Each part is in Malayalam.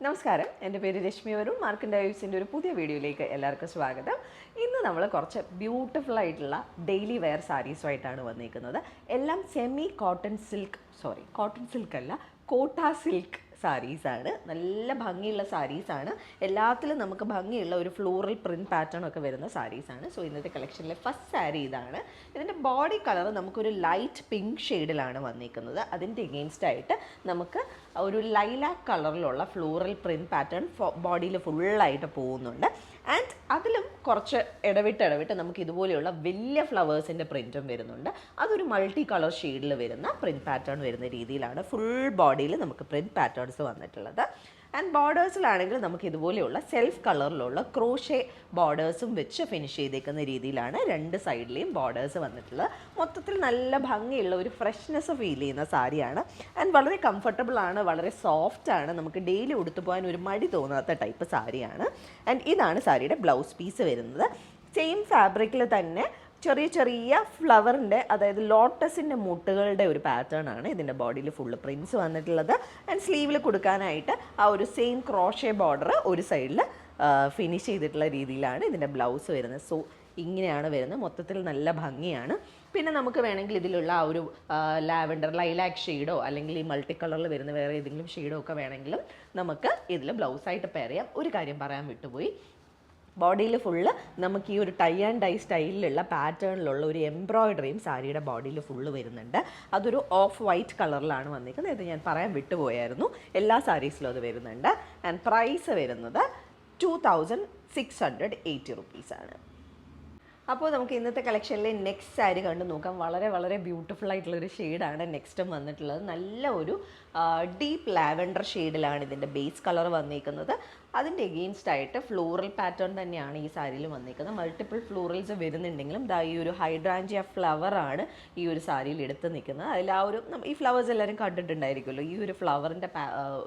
നമസ്കാരം, എൻ്റെ പേര് രശ്മി വരുൺ. മാർക്ക് ആൻഡ് ഡൈവ്സിൻ്റെ ഒരു പുതിയ വീഡിയോയിലേക്ക് എല്ലാവർക്കും സ്വാഗതം. ഇന്ന് നമ്മൾ കുറച്ച് ബ്യൂട്ടിഫുൾ ആയിട്ടുള്ള ഡെയിലി വെയർ സാരീസുമായിട്ടാണ് വന്നിരിക്കുന്നത്. എല്ലാം സെമി കോട്ടൺ സിൽക്ക് അല്ല, കോട്ട സിൽക്ക് സാരീസാണ്. നല്ല ഭംഗിയുള്ള സാരീസാണ്. എല്ലാത്തിലും നമുക്ക് ഭംഗിയുള്ള ഒരു ഫ്ലോറൽ പ്രിൻറ്റ് പാറ്റേൺ ഒക്കെ വരുന്ന സാരീസാണ്. സോ ഇന്നത്തെ കളക്ഷനിലെ ഫസ്റ്റ് സാരി ഇതാണ്. ഇതിൻ്റെ ബോഡി കളർ നമുക്കൊരു ലൈറ്റ് പിങ്ക് ഷെയ്ഡിലാണ് വന്നിരിക്കുന്നത്. അതിൻ്റെ എഗെയിൻസ്റ്റ് ആയിട്ട് നമുക്ക് ഒരു ലൈലാക്ക് കളറിലുള്ള ഫ്ലോറൽ പ്രിൻറ്റ് പാറ്റേൺ ബോഡിയിൽ ഫുള്ളായിട്ട് പോകുന്നുണ്ട്. ആൻഡ് അതിലും കുറച്ച് ഇടവിട്ട് നമുക്ക് ഇതുപോലെയുള്ള വലിയ ഫ്ലവേഴ്സിൻ്റെ പ്രിൻറ്റും വരുന്നുണ്ട്. അതൊരു മൾട്ടി കളർ ഷെയ്ഡിൽ വരുന്ന പ്രിൻറ്റ് പാറ്റേൺ വരുന്ന രീതിയിലാണ് ഫുൾ ബോഡിയിൽ നമുക്ക് പ്രിൻറ്റ് പാറ്റേൺസ് വന്നിട്ടുള്ളത്. ആൻഡ് ബോർഡേഴ്സിലാണെങ്കിൽ നമുക്ക് ഇതുപോലെയുള്ള സെൽഫ് കളറിലുള്ള ക്രോഷേ ബോർഡേഴ്സും വെച്ച് ഫിനിഷ് ചെയ്തേക്കുന്ന രീതിയിലാണ് രണ്ട് സൈഡിലെയും ബോർഡേഴ്സ് വന്നിട്ടുള്ളത്. മൊത്തത്തിൽ നല്ല ഭംഗിയുള്ള ഒരു ഫ്രഷ്നെസ് ഫീൽ ചെയ്യുന്ന സാരിയാണ്. ആൻഡ് വളരെ കംഫർട്ടബിൾ ആണ്, വളരെ സോഫ്റ്റ് ആണ്. നമുക്ക് ഡെയിലി ഉടുത്തു പോകാൻ ഒരു മടി തോന്നാത്ത ടൈപ്പ് സാരിയാണ്. ആൻഡ് ഇതാണ് സാരിയുടെ ബ്ലൗസ് പീസ് വരുന്നത്. സെയിം ഫാബ്രിക്കിൽ തന്നെ ചെറിയ ഫ്ലവറിൻ്റെ, അതായത് ലോട്ടസിൻ്റെ മുട്ടുകളുടെ ഒരു പാറ്റേൺ ആണ് ഇതിൻ്റെ ബോഡിയിൽ ഫുള്ള് പ്രിൻസ് വന്നിട്ടുള്ളത്. ആൻഡ് സ്ലീവിൽ കൊടുക്കാനായിട്ട് ആ ഒരു സെയിം ക്രോഷേ ബോർഡർ ഒരു സൈഡിൽ ഫിനിഷ് ചെയ്തിട്ടുള്ള രീതിയിലാണ് ഇതിൻ്റെ ബ്ലൗസ് വരുന്നത്. സോ ഇങ്ങനെയാണ് വരുന്നത്. മൊത്തത്തിൽ നല്ല ഭംഗിയാണ്. പിന്നെ നമുക്ക് വേണമെങ്കിൽ ഇതിലുള്ള ആ ഒരു ലാവൻഡർ ലൈലാക്ക് ഷെയ്ഡോ അല്ലെങ്കിൽ ഈ മൾട്ടി കളറിൽ വരുന്ന വേറെ ഏതെങ്കിലും ഷെയ്ഡോ ഒക്കെ വേണമെങ്കിലും നമുക്ക് ഇതിൽ ബ്ലൗസായിട്ട് പെയർ ചെയ്യാം. ഒരു കാര്യം പറയാൻ വിട്ടുപോയി, ബോഡിയിൽ ഫുള്ള് നമുക്ക് ഈ ഒരു ടൈ ആൻഡ് ഡൈ സ്റ്റൈലിലുള്ള പാറ്റേണിലുള്ള ഒരു എംബ്രോയിഡറിയും സാരിയുടെ ബോഡിയിൽ ഫുള്ള് വരുന്നുണ്ട്. അതൊരു ഓഫ് വൈറ്റ് കളറിലാണ് വന്നിരിക്കുന്നത്. ഇത് ഞാൻ പറയാൻ വിട്ടുപോയായിരുന്നു. എല്ലാ സാരീസിലും അത് വരുന്നുണ്ട്. ആൻഡ് പ്രൈസ് വരുന്നത് 2680 റുപ്പീസാണ്. അപ്പോൾ നമുക്ക് ഇന്നത്തെ കളക്ഷനിലെ നെക്സ്റ്റ് സാരി കണ്ടു നോക്കാം. വളരെ ബ്യൂട്ടിഫുൾ ആയിട്ടുള്ളൊരു ഷെയ്ഡാണ് നെക്സ്റ്റും വന്നിട്ടുള്ളത്. നല്ല ഒരു ഡീപ്പ് ലാവൻഡർ ഷെയ്ഡിലാണ് ഇതിൻ്റെ ബേസ് കളർ വന്നിരിക്കുന്നത്. അതിൻ്റെ എഗെയിൻസ്റ്റ് ആയിട്ട് ഫ്ലോറൽ പാറ്റേൺ തന്നെയാണ് ഈ സാരിയിൽ വന്നിരിക്കുന്നത്. മൾട്ടിപ്പിൾ ഫ്ലോറൽസ് വരുന്നുണ്ടെങ്കിലും ഈ ഒരു ഹൈഡ്രാഞ്ചിയ ഫ്ലവറാണ് ഈ ഒരു സാരിയിൽ എടുത്ത് നിൽക്കുന്നത്. അതിൽ ആ ഒരു ഈ ഫ്ലവേഴ്സ് എല്ലാവരും കണ്ടിട്ടുണ്ടായിരിക്കുമല്ലോ. ഈ ഒരു ഫ്ലവറിൻ്റെ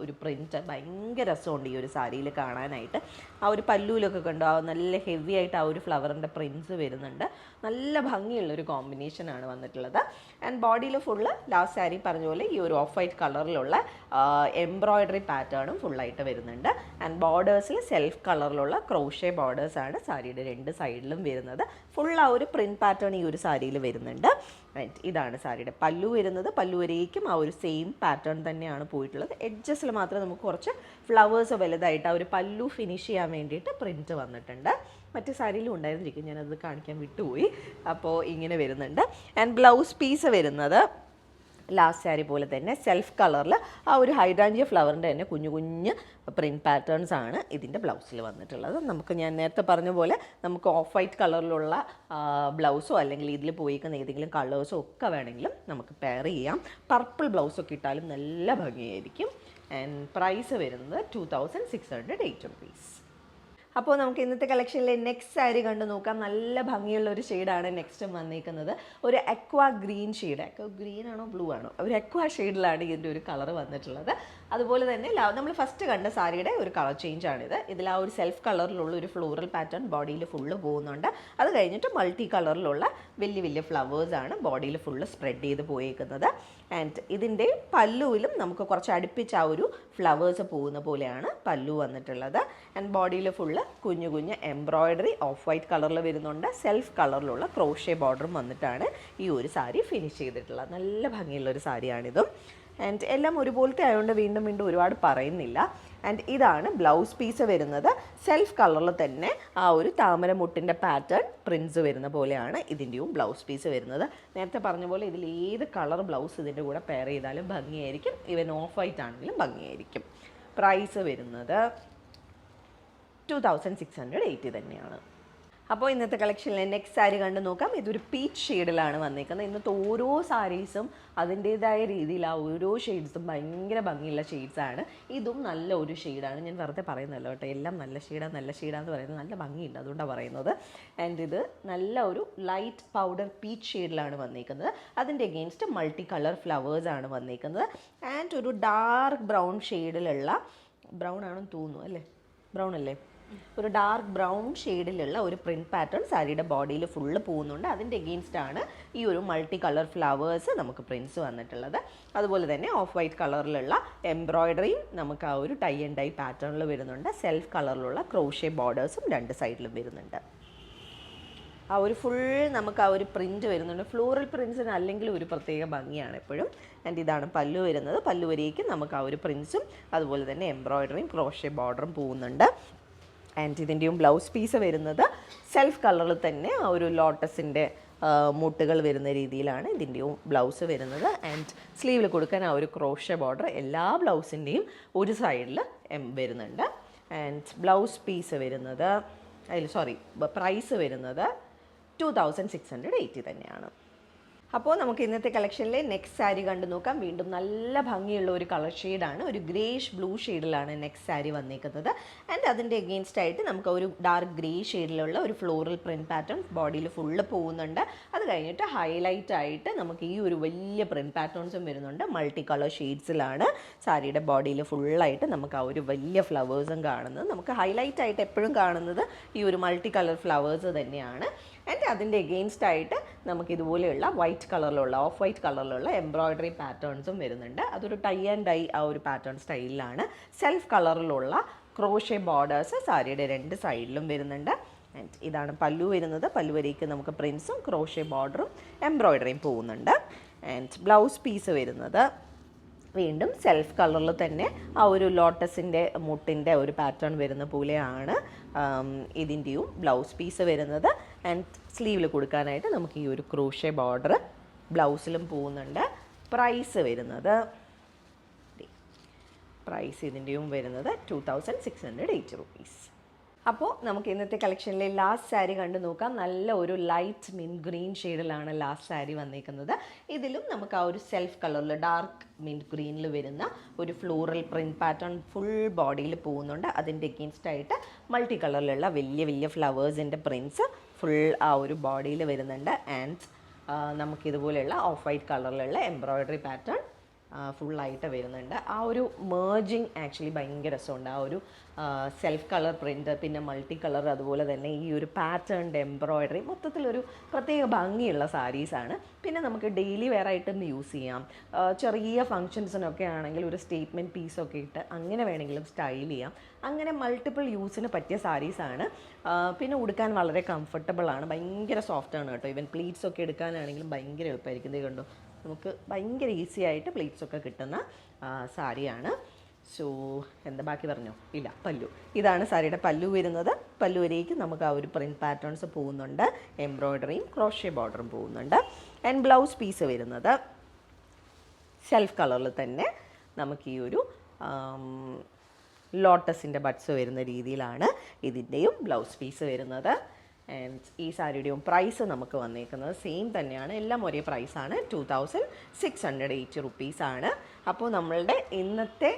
ഒരു പ്രിൻറ്റ് ഭയങ്കര രസമുണ്ട് ഈ ഒരു സാരിയിൽ കാണാനായിട്ട്. ആ ഒരു പല്ലൂലൊക്കെ കണ്ടോ, നല്ല ഹെവി ആയിട്ട് ആ ഒരു ഫ്ലവറിൻ്റെ പ്രിൻറ്റ്സ് വരുന്നുണ്ട്. നല്ല ഭംഗിയുള്ളൊരു കോമ്പിനേഷനാണ് വന്നിട്ടുള്ളത്. ആൻഡ് ബോഡിയിൽ ഫുള്ള് ലാസ്റ്റ് സാരി പറഞ്ഞ പോലെ ഈ ഒരു ഓഫ് വൈറ്റ് കളറിലുള്ള എംബ്രോയിഡറി പാറ്റേണും ഫുള്ളായിട്ട് വരുന്നുണ്ട്. ആൻഡ് ബോർഡേഴ്സിൽ സെൽഫ് കളറിലുള്ള ക്രോഷേ ബോർഡേഴ്സാണ് സാരിയുടെ രണ്ട് സൈഡിലും വരുന്നത്. ഫുൾ ആ ഒരു പ്രിൻറ്റ് പാറ്റേൺ ഈ ഒരു സാരിയിൽ വരുന്നുണ്ട്. ഇതാണ് സാരിയുടെ പല്ലു വരുന്നത്. പല്ലു വരേക്കും ആ ഒരു സെയിം പാറ്റേൺ തന്നെയാണ് പോയിട്ടുള്ളത്. എഡ്ജസിൽ മാത്രം നമുക്ക് കുറച്ച് ഫ്ലവേഴ്സ് വലുതായിട്ട് ആ ഒരു പല്ലു ഫിനിഷ് ചെയ്യാൻ വേണ്ടിയിട്ട് പ്രിൻറ്റ് വന്നിട്ടുണ്ട്. മറ്റു സാരിയിലും ഉണ്ടായിരുന്നിരിക്കും, ഞാനത് കാണിക്കാൻ വിട്ടുപോയി. അപ്പോൾ ഇങ്ങനെ വരുന്നുണ്ട്. ആൻഡ് ബ്ലൗസ് പീസ് വരുന്നത് ലാസ്റ്റ് സാരി പോലെ തന്നെ സെൽഫ് കളറിൽ ആ ഒരു ഹൈഡ്രാഞ്ചിയ ഫ്ലവറിൻ്റെ തന്നെ കുഞ്ഞു പ്രിൻറ്റ് പാറ്റേൺസ് ആണ് ഇതിൻ്റെ ബ്ലൗസിൽ വന്നിട്ടുള്ളത്. ഞാൻ നേരത്തെ പറഞ്ഞ പോലെ നമുക്ക് ഓഫ് വൈറ്റ് കളറിലുള്ള ബ്ലൗസോ അല്ലെങ്കിൽ ഇതിൽ പോയിരിക്കുന്ന ഏതെങ്കിലും കളേഴ്സോ ഒക്കെ വേണമെങ്കിലും നമുക്ക് പെയർ ചെയ്യാം. പർപ്പിൾ ബ്ലൗസൊക്കെ ഇട്ടാലും നല്ല ഭംഗിയായിരിക്കും. ആൻഡ് പ്രൈസ് വരുന്നത് 2680 റുപ്പീസ്. അപ്പോൾ നമുക്ക് ഇന്നത്തെ കളക്ഷനിലെ നെക്സ്റ്റ് സാരി കണ്ടു നോക്കാം. നല്ല ഭംഗിയുള്ള ഒരു ഷെയ്ഡാണ് നെക്സ്റ്റും വന്നിരിക്കുന്നത്. ഒരു അക്വാ ഗ്രീൻ ഷെയ്ഡ്, ഗ്രീൻ ആണോ ബ്ലൂ ആണോ, ഒരു അക്വാ ഷെയ്ഡിലാണ് ഇതിൻ്റെ ഒരു കളർ വന്നിട്ടുള്ളത്. അതുപോലെ തന്നെ നമ്മൾ ഫസ്റ്റ് കണ്ട സാരിയുടെ ഒരു കളർ ചേഞ്ച് ആണിത്. ഇതിൽ ആ ഒരു സെൽഫ് കളറിലുള്ള ഒരു ഫ്ലോറൽ പാറ്റേൺ ബോഡിയിൽ ഫുള്ള് പോകുന്നുണ്ട്. അത് കഴിഞ്ഞിട്ട് മൾട്ടി കളറിലുള്ള വലിയ ഫ്ലവേഴ്സാണ് ബോഡിയിൽ ഫുള്ള് സ്പ്രെഡ് ചെയ്ത് പോയേക്കുന്നത്. ആൻഡ് ഇതിൻ്റെ പല്ലുവിലും നമുക്ക് കുറച്ച് അടുപ്പിച്ച് ആ ഒരു ഫ്ലവേഴ്സ് പോകുന്ന പോലെയാണ് പല്ലു വന്നിട്ടുള്ളത്. ആൻഡ് ബോഡിയിൽ ഫുള്ള് കുഞ്ഞു എംബ്രോയിഡറി ഓഫ് വൈറ്റ് കളറിൽ വരുന്നുണ്ട്. സെൽഫ് കളറിലുള്ള ക്രോഷേ ബോർഡറും വന്നിട്ടാണ് ഈ ഒരു സാരി ഫിനിഷ് ചെയ്തിട്ടുള്ളത്. നല്ല ഭംഗിയുള്ളൊരു സാരിയാണിതും. ആൻഡ് എല്ലാം ഒരുപോലത്തെ ആയതുകൊണ്ട് വീണ്ടും ഒരുപാട് പറയുന്നില്ല. ആൻഡ് ഇതാണ് ബ്ലൗസ് പീസ് വരുന്നത്. സെൽഫ് കളറിൽ തന്നെ ആ ഒരു താമരമുട്ടിൻ്റെ പാറ്റേൺ പ്രിൻസ് വരുന്ന പോലെയാണ് ഇതിൻ്റെയും ബ്ലൗസ് പീസ് വരുന്നത്. നേരത്തെ പറഞ്ഞ പോലെ ഇതിൽ ഏത് കളർ ബ്ലൗസ് ഇതിൻ്റെ കൂടെ പെയർ ചെയ്താലും ഭംഗിയായിരിക്കും. ഈവൻ ഓഫ് വൈറ്റ് ആണെങ്കിലും ഭംഗിയായിരിക്കും. പ്രൈസ് വരുന്നത് 2680 തന്നെയാണ്. അപ്പോൾ ഇന്നത്തെ കളക്ഷനിലെ നെക്സ്റ്റ് സാരി കണ്ടു നോക്കാം. ഇതൊരു പീച്ച് ഷെയ്ഡിലാണ് വന്നിരിക്കുന്നത്. ഇന്നത്തെ ഓരോ സാരീസും അതിൻ്റേതായ രീതിയിൽ ആ ഓരോ ഷെയ്ഡ്സും ഭയങ്കര ഭംഗിയുള്ള ഷെയ്ഡ്സാണ്. ഇതും നല്ല ഒരു ഷെയ്ഡാണ്. ഞാൻ വെറുതെ പറയുന്നല്ലോ കേട്ടോ, എല്ലാം നല്ല ഷെയ്ഡാന്ന് പറയുന്നത് നല്ല ഭംഗിയുണ്ട്, അതുകൊണ്ടാണ് പറയുന്നത്. ആൻഡ് ഇത് നല്ല ഒരു ലൈറ്റ് പൗഡർ പീച്ച് ഷെയ്ഡിലാണ് വന്നിരിക്കുന്നത്. അതിൻ്റെ എഗെയിൻസ്റ്റ് മൾട്ടി കളർ ഫ്ലവേഴ്സാണ് വന്നിരിക്കുന്നത്. ആൻഡ് ഒരു ഡാർക്ക് ബ്രൗൺ ഷെയ്ഡിലുള്ള, ബ്രൗൺ ആണെന്ന് തോന്നുന്നു അല്ലേ, ബ്രൗൺ അല്ലേ, ഒരു ഡാർക്ക് ബ്രൗൺ ഷെയ്ഡിലുള്ള ഒരു പ്രിൻറ്റ് പാറ്റേൺ സാരിയുടെ ബോഡിയിൽ ഫുള്ള് പോകുന്നുണ്ട്. അതിൻ്റെ എഗെയിൻസ്റ്റ് ആണ് ഈ ഒരു മൾട്ടി കളർ ഫ്ലവേഴ്സ് നമുക്ക് പ്രിൻറ്റ്സ് വന്നിട്ടുള്ളത്. അതുപോലെ തന്നെ ഓഫ് വൈറ്റ് കളറിലുള്ള എംബ്രോയ്ഡറിയും നമുക്ക് ആ ഒരു ടൈ ആൻഡ് ഡൈ പാറ്റേണിൽ വരുന്നുണ്ട്. സെൽഫ് കളറിലുള്ള ക്രോഷേ ബോർഡേഴ്സും രണ്ട് സൈഡിലും വരുന്നുണ്ട്. ആ ഒരു ഫുൾ നമുക്ക് ആ ഒരു പ്രിൻറ്റ് വരുന്നുണ്ട്. ഫ്ലോറൽ പ്രിൻറ്റ്സിന് അല്ലെങ്കിൽ ഒരു പ്രത്യേക ഭംഗിയാണ് എപ്പോഴും. ആൻഡ് ഇതാണ് പല്ലു വരുന്നത്. പല്ലുവരേക്കും നമുക്ക് ആ ഒരു പ്രിൻസും അതുപോലെ തന്നെ എംബ്രോയ്ഡറിയും ക്രോഷേ ബോർഡറും പോകുന്നുണ്ട്. ആൻഡ് ഇതിൻ്റെയും ബ്ലൗസ് പീസ് വരുന്നത് സെൽഫ് കളറിൽ തന്നെ ആ ഒരു ലോട്ടസിൻ്റെ മുട്ടുകൾ വരുന്ന രീതിയിലാണ് ഇതിൻ്റെയും ബ്ലൗസ് വരുന്നത്. ആൻഡ് സ്ലീവിൽ കൊടുക്കാൻ ആ ഒരു ക്രോഷേ ബോർഡർ എല്ലാ ബ്ലൗസിൻ്റെയും ഒരു സൈഡിൽ വരുന്നുണ്ട്. ആൻഡ് ബ്ലൗസ് പീസ് വരുന്നത് പ്രൈസ് വരുന്നത് 2680 തന്നെയാണ്. അപ്പോൾ നമുക്ക് ഇന്നത്തെ കളക്ഷനിലെ നെക്സ്റ്റ് സാരി കണ്ടു നോക്കാം. വീണ്ടും നല്ല ഭംഗിയുള്ള ഒരു കളർ ഷെയ്ഡാണ്. ഒരു ഗ്രേഷ് ബ്ലൂ ഷെയ്ഡിലാണ് നെക്സ്റ്റ് സാരി വന്നിരിക്കുന്നത്. ആൻഡ് അതിൻ്റെ എഗെയിൻസ്റ്റ് ആയിട്ട് നമുക്ക് ഒരു ഡാർക്ക് ഗ്രേ ഷെയ്ഡിലുള്ള ഒരു ഫ്ലോറൽ പ്രിൻറ്റ് പാറ്റേൺ ബോഡിയിൽ ഫുള്ള് പോകുന്നുണ്ട്. അത് കഴിഞ്ഞിട്ട് ഹൈലൈറ്റ് ആയിട്ട് നമുക്ക് ഈ ഒരു വലിയ പ്രിൻറ്റ് പാറ്റേൺസും വരുന്നുണ്ട്. മൾട്ടി കളർ ഷെയ്ഡ്സിലാണ് സാരിയുടെ ബോഡിയിൽ ഫുള്ളായിട്ട് നമുക്ക് ആ ഒരു വലിയ ഫ്ലവേഴ്സും കാണുന്നത്. നമുക്ക് ഹൈലൈറ്റ് ആയിട്ട് എപ്പോഴും കാണുന്നത് ഈ ഒരു മൾട്ടി കളർ ഫ്ലവേഴ്സ് തന്നെയാണ്. ആൻഡ് അതിൻ്റെ എഗെയിൻസ്റ്റ് ആയിട്ട് നമുക്ക് ഇതുപോലെയുള്ള ഓഫ് വൈറ്റ് കളറിലുള്ള എംബ്രോയ്ഡറി പാറ്റേൺസും വരുന്നുണ്ട്. അതൊരു ടൈ ആൻഡ് ഡൈ ആ ഒരു പാറ്റേൺ സ്റ്റൈലിലാണ്. സെൽഫ് കളറിലുള്ള ക്രോഷേ ബോർഡേഴ്സ് സാരിയുടെ രണ്ട് സൈഡിലും വരുന്നുണ്ട്. ആൻഡ് ഇതാണ് പല്ലു വരുന്നത്. പല്ലുവരേക്ക് നമുക്ക് പ്രിൻസും ക്രോഷേ ബോർഡറും എംബ്രോയ്ഡറിയും പോകുന്നുണ്ട്. ആൻഡ് ബ്ലൗസ് പീസ് വരുന്നത് വീണ്ടും സെൽഫ് കളറിൽ തന്നെ ആ ഒരു ലോട്ടസിൻ്റെ മുട്ടിൻ്റെ ഒരു പാറ്റേൺ വരുന്ന പോലെയാണ് ഇതിൻ്റെയും ബ്ലൗസ് പീസ് വരുന്നത്. ആൻഡ് സ്ലീവിൽ കൊടുക്കാനായിട്ട് നമുക്ക് ഈ ഒരു ക്രോഷേ ബോർഡർ ബ്ലൗസിലും പോകുന്നുണ്ട്. പ്രൈസ് ഇതിൻ്റെയും വരുന്നത് 2680 rupees. അപ്പോൾ നമുക്ക് ഇന്നത്തെ കളക്ഷനിലെ ലാസ്റ്റ് സാരി കണ്ടു നോക്കാം. നല്ല ഒരു ലൈറ്റ് മിൻറ്റ് ഗ്രീൻ ഷെയ്ഡിലാണ് ലാസ്റ്റ് സാരി വന്നിരിക്കുന്നത്. ഇതിലും നമുക്ക് ആ ഒരു സെൽഫ് കളറിൽ ഡാർക്ക് മിൻറ്റ് ഗ്രീനിൽ വരുന്ന ഒരു ഫ്ലോറൽ പ്രിൻറ്റ് പാറ്റേൺ ഫുൾ ബോഡിയിൽ പോകുന്നുണ്ട്. അതിൻ്റെ എഗെയിൻസ്റ്റ് ആയിട്ട് മൾട്ടി കളറിലുള്ള വലിയ വലിയ ഫ്ലവേഴ്സിൻ്റെ പ്രിൻറ്റ്സ് ഫുൾ ആ ഒരു ബോഡിയിൽ വരുന്നുണ്ട്. ആൻഡ് നമുക്കിതുപോലെയുള്ള ഓഫ് വൈറ്റ് കളറിലുള്ള എംബ്രോയ്ഡറി പാറ്റേൺ ഫുള്ളായിട്ട് വരുന്നുണ്ട്. ആ ഒരു മേർജിങ് ആക്ച്വലി ഭയങ്കര രസമുണ്ട്. ആ ഒരു സെൽഫ് കളർ പ്രിൻ്റ് പിന്നെ മൾട്ടി കളർ അതുപോലെ തന്നെ ഈ ഒരു പാറ്റേണിൻ്റെ എംബ്രോയ്ഡറി മൊത്തത്തിലൊരു പ്രത്യേക ഭംഗിയുള്ള സാരീസാണ്. പിന്നെ നമുക്ക് ഡെയിലി വെയർ ആയിട്ടും യൂസ് ചെയ്യാം. ചെറിയ ഫങ്ഷൻസിനൊക്കെ ആണെങ്കിൽ ഒരു സ്റ്റേറ്റ്മെൻറ്റ് പീസൊക്കെ ഇട്ട് അങ്ങനെ വേണമെങ്കിലും സ്റ്റൈൽ ചെയ്യാം. അങ്ങനെ മൾട്ടിപ്പിൾ യൂസിന് പറ്റിയ സാരീസാണ്. പിന്നെ ഉടുക്കാൻ വളരെ കംഫർട്ടബിളാണ്. ഭയങ്കര സോഫ്റ്റാണ് കേട്ടോ. ഈവൻ പ്ലീറ്റ്സൊക്കെ എടുക്കാനാണെങ്കിലും ഭയങ്കര എളുപ്പമായിരിക്കും. ഇത് കണ്ടോ, നമുക്ക് ഭയങ്കര ഈസി ആയിട്ട് പ്ലേറ്റ്സൊക്കെ കിട്ടുന്ന സാരിയാണ്. സോ എന്താ ബാക്കി പറഞ്ഞോ? ഇല്ല, പല്ലു. ഇതാണ് സാരിയുടെ പല്ലു വരുന്നത്. പല്ലുവരേക്ക് നമുക്ക് ആ ഒരു പ്രിൻറ്റ് പാറ്റേൺസ് പോകുന്നുണ്ട്. എംബ്രോയ്ഡറിയും ക്രോഷേ ബോർഡറും പോകുന്നുണ്ട്. ആൻഡ് ബ്ലൗസ് പീസ് വരുന്നത് സെൽഫ് കളറിൽ തന്നെ നമുക്ക് ഈ ഒരു ലോട്ടസിൻ്റെ ബഡ്സ് വരുന്ന രീതിയിലാണ് ഇതിൻ്റെയും ബ്ലൗസ് പീസ് വരുന്നത്. ആൻഡ് ഈ സാരിയുടെയും പ്രൈസ് നമുക്ക് വന്നേക്കുന്നത് സെയിം തന്നെയാണ്. എല്ലാം ഒരേ പ്രൈസാണ്. 2680 rupees ആണ്. അപ്പോൾ നമ്മളുടെ ഇന്നത്തെ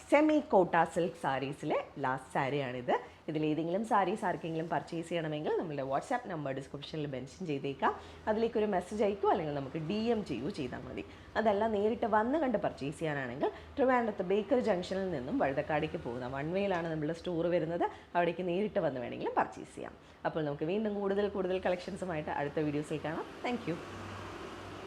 സെമി കോട്ട സിൽക്ക് സാരീസിലെ ലാസ്റ്റ് സാരിയാണിത്. ഇതിലേതെങ്കിലും സാരീസ് ആർക്കെങ്കിലും പർച്ചേസ് ചെയ്യണമെങ്കിൽ നമ്മളുടെ വാട്സാപ്പ് നമ്പർ ഡിസ്ക്രിപ്ഷനിൽ മെൻഷൻ ചെയ്തേക്കാം. അതിലേക്കൊരു മെസ്സേജ് അയക്കുമോ അല്ലെങ്കിൽ നമുക്ക് DM ചെയ്യുകയോ ചെയ്താൽ മതി. അതല്ല നേരിട്ട് വന്ന് കണ്ട് പർച്ചേസ് ചെയ്യാനാണെങ്കിൽ ട്രിവാൻഡ്രത്ത് ബേക്കർ ജംഗ്ഷനിൽ നിന്നും വഴുതക്കാടേക്ക് പോകുന്ന വൺ വേയിലാണ് നമ്മുടെ സ്റ്റോർ വരുന്നത്. അവിടേക്ക് നേരിട്ട് വന്ന് വേണമെങ്കിലും പർച്ചേസ് ചെയ്യാം. അപ്പോൾ നമുക്ക് വീണ്ടും കൂടുതൽ കളക്ഷൻസുമായിട്ട് അടുത്ത വീഡിയോസിൽ കാണാം. താങ്ക്